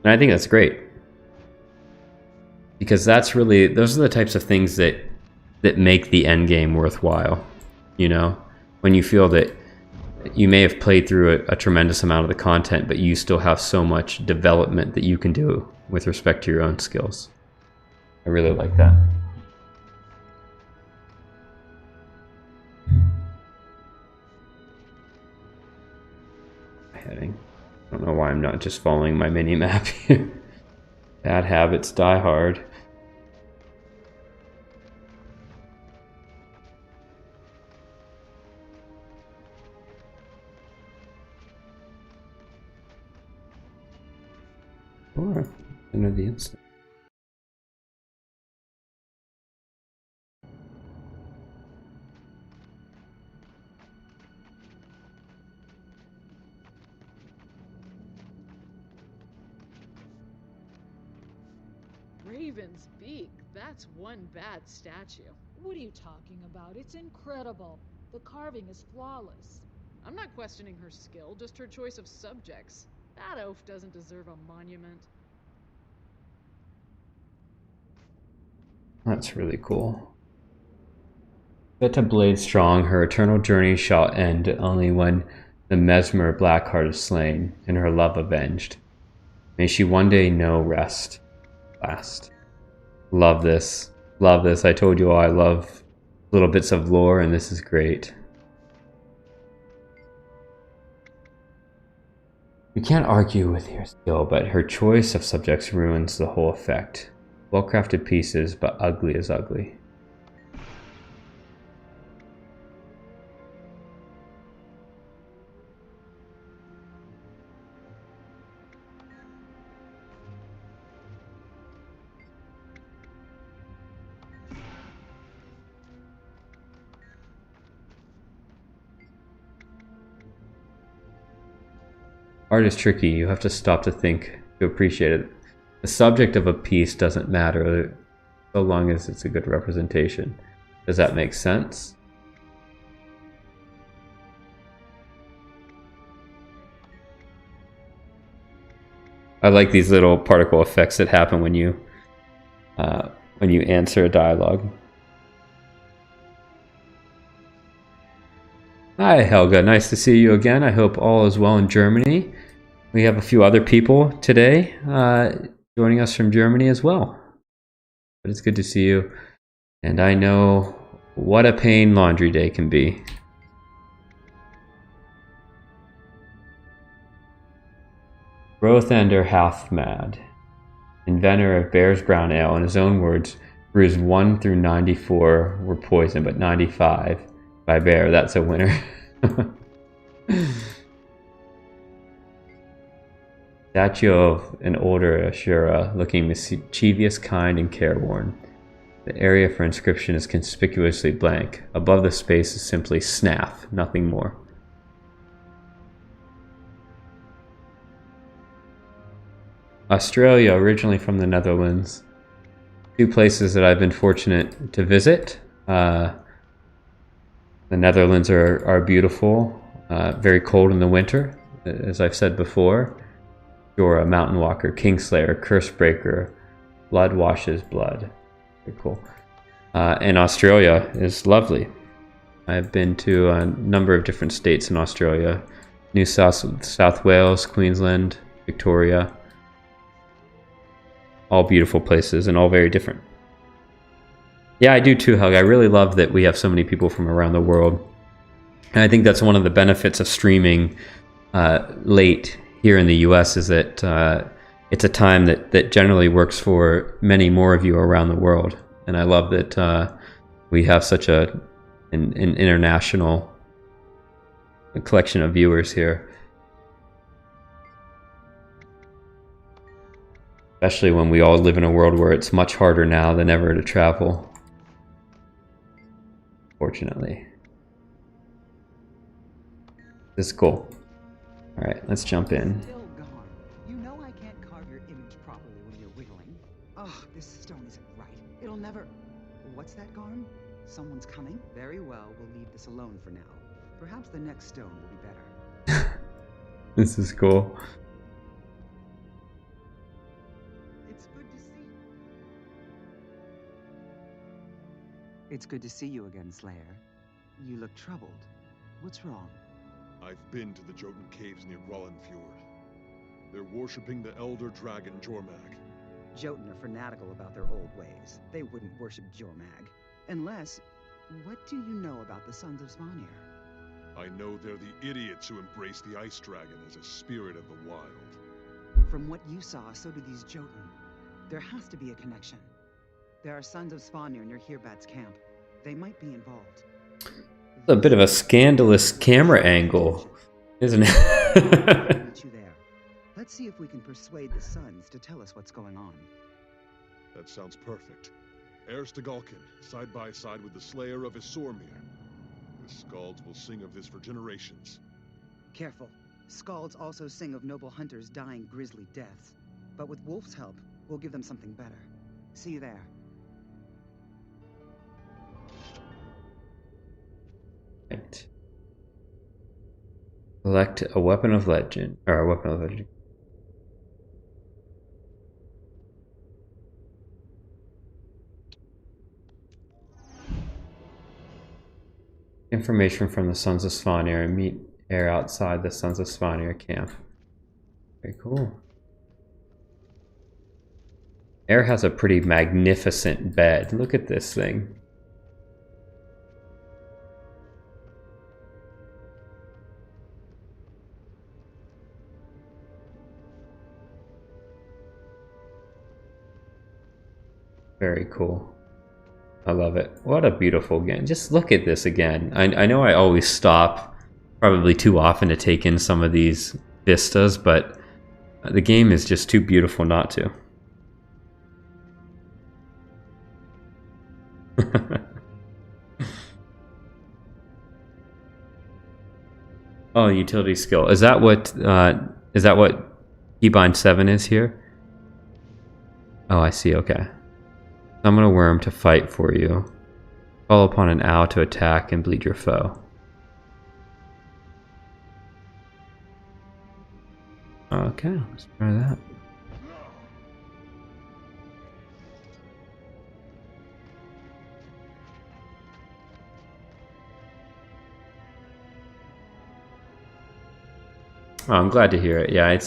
And I think that's great. Because that's really, those are the types of things that make the end game worthwhile. You know, when you feel that you may have played through a tremendous amount of the content, but you still have so much development that you can do with respect to your own skills. I really like that. Heading. I don't know why I'm not just following my mini map here. Bad habits die hard. Or end of the instant. Raven's Beak, that's one bad statue. What are you talking about? It's incredible. The carving is flawless. I'm not questioning her skill, just her choice of subjects. That oaf doesn't deserve a monument. That's really cool. Set to blade strong, her eternal journey shall end only when the Mesmer Blackheart is slain and her love avenged. May she one day know rest. Last. Love this. Love this. I told you all I love little bits of lore, and this is great. You can't argue with her skill, but her choice of subjects ruins the whole effect. Well-crafted pieces, but ugly as ugly. Art is tricky. You have to stop to think to appreciate it. The subject of a piece doesn't matter so long as it's a good representation. Does that make sense? I like these little particle effects that happen when you answer a dialogue. Hi Helga, nice to see you again. I hope all is well in Germany. We have a few other people today joining us from Germany as well. But it's good to see you. And I know what a pain laundry day can be. Rothender Halfmad, inventor of Bear's Brown Ale, in his own words, brews 1 through 94 were poisoned, but 95 by Bear. That's a winner. Statue of an older Ashura, looking mischievous, kind, and careworn. The area for inscription is conspicuously blank. Above the space is simply Snaff, nothing more. Australia, originally from the Netherlands. 2 places that I've been fortunate to visit. The Netherlands are beautiful, very cold in the winter, as I've said before. You're a Mountain Walker, Kingslayer, Cursebreaker, Blood Washes Blood. Very cool. And Australia is lovely. I've been to a number of different states in Australia. New South Wales, Queensland, Victoria. all beautiful places and all very different. Yeah, I do too, Hug. I really love that we have so many people from around the world. And I think that's one of the benefits of streaming late here in the US is that it's a time that generally works for many more of you around the world. And I love that we have such an international collection of viewers here. Especially when we all live in a world where it's much harder now than ever to travel. Fortunately. This is cool. Alright, let's jump in. Still gone. You know I can't carve your image properly when you're wiggling. Oh, this stone isn't right. It'll never... What's that, Garm? Someone's coming? Very well, we'll leave this alone for now. Perhaps the next stone will be better. This is cool. It's good to see... It's good to see you again, Slayer. You look troubled. What's wrong? I've been to the Jotun caves near Grollenfjord. They're worshipping the elder dragon Jormag. Jotun are fanatical about their old ways. They wouldn't worship Jormag. Unless... What do you know about the Sons of Svanir? I know they're the idiots who embrace the ice dragon as a spirit of the wild. From what you saw, so do these Jotun. There has to be a connection. There are Sons of Svanir near Hirbat's camp. They might be involved. It's a bit of a scandalous camera angle, isn't I'll it? meet you there. Let's see if we can persuade the Sons to tell us what's going on. That sounds perfect. Heirs to Galkin, side by side with the slayer of Isormir. The Skalds will sing of this for generations. Careful. Skalds also sing of noble hunters dying grisly deaths. But with Wolf's help, we'll give them something better. See you there. Right. Select a weapon of legend, or a weapon of legend. Information from the Sons of Svanir and meet Heir outside the Sons of Svanir camp. Very cool. Heir has a pretty magnificent bed. Look at this thing. Very cool. I love it. What a beautiful game. Just look at this again. I know I always stop probably too often to take in some of these vistas, but the game is just too beautiful not to. Oh, utility skill. Is that what Keybind 7 is here? Oh, I see. Okay. Summon a worm to fight for you. Call upon an owl to attack and bleed your foe. Okay, let's try that. Oh, I'm glad to hear it. Yeah,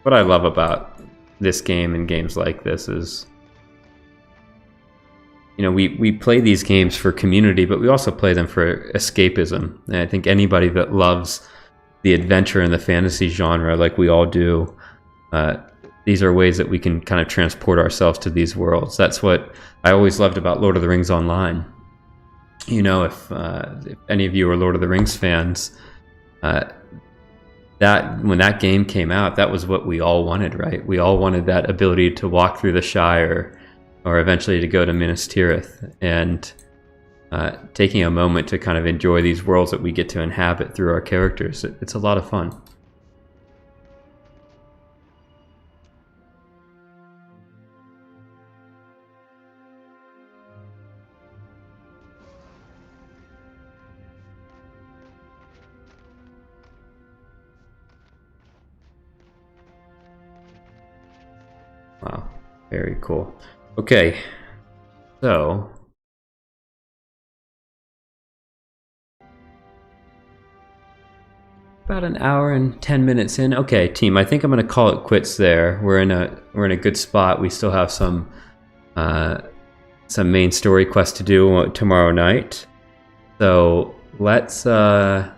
what I love about this game and games like this is, you know, we play these games for community, but we also play them for escapism. And I think anybody that loves the adventure and the fantasy genre, like we all do, these are ways that we can kind of transport ourselves to these worlds. That's what I always loved about Lord of the Rings Online. You know, if any of you are Lord of the Rings fans, that when that game came out, that was what we all wanted, right? We all wanted that ability to walk through the Shire, or eventually to go to Minas Tirith, and taking a moment to kind of enjoy these worlds that we get to inhabit through our characters. It's a lot of fun. Wow, very cool. Okay, so about an hour and 10 minutes in. Okay, team, I think I'm going to call it quits there. We're in a good spot. We still have some main story quests to do tomorrow night. So let's call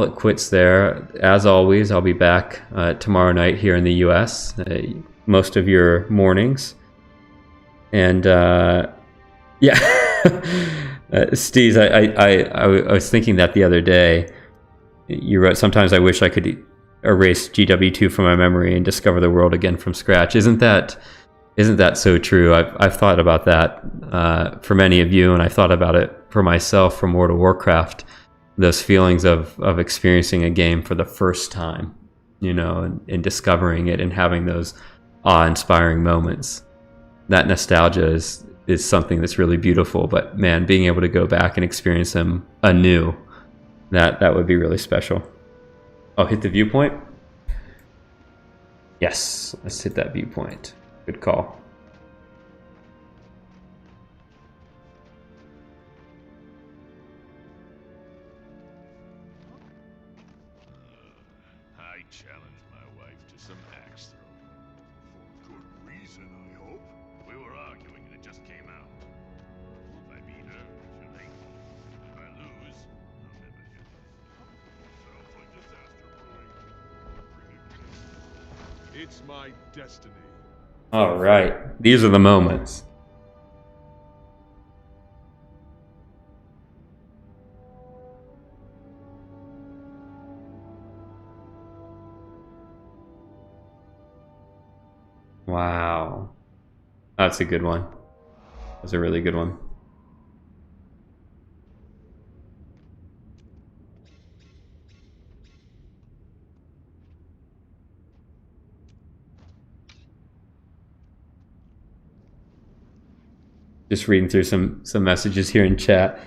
it quits there. As always, I'll be back tomorrow night here in the US, most of your mornings. And yeah, Steez, I was thinking that the other day. You wrote, sometimes I wish I could erase GW2 from my memory and discover the world again from scratch. Isn't that so true? I've thought about that for many of you, and I thought about it for myself from World of Warcraft. Those feelings of experiencing a game for the first time, you know, and discovering it and having those awe-inspiring moments. That nostalgia is something that's really beautiful. But man, being able to go back and experience them anew, that would be really special. Oh, hit the viewpoint? Yes, let's hit that viewpoint. Good call. I challenged my wife to some axe throwing. For good reason, I hope. We were arguing and it just came out. If I beat her, she'll hate me. If I lose, I'll never hit her. Sounds like disaster brewing. Bring it. It's my destiny. All right, these are the moments. Wow, that's a good one. That's a really good one. Just reading through some messages here in chat.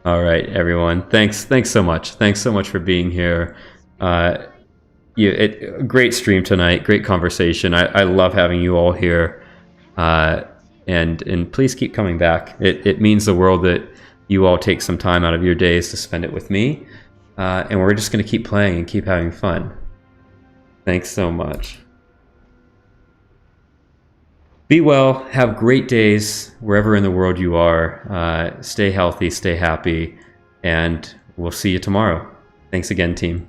All right, everyone. Thanks so much. Thanks so much for being here. Great stream tonight. Great conversation. I love having you all here. And please keep coming back. It means the world that you all take some time out of your days to spend it with me. And we're just going to keep playing and keep having fun. Thanks so much. Be well. Have great days wherever in the world you are. Stay healthy, stay happy, and we'll see you tomorrow. Thanks again, team.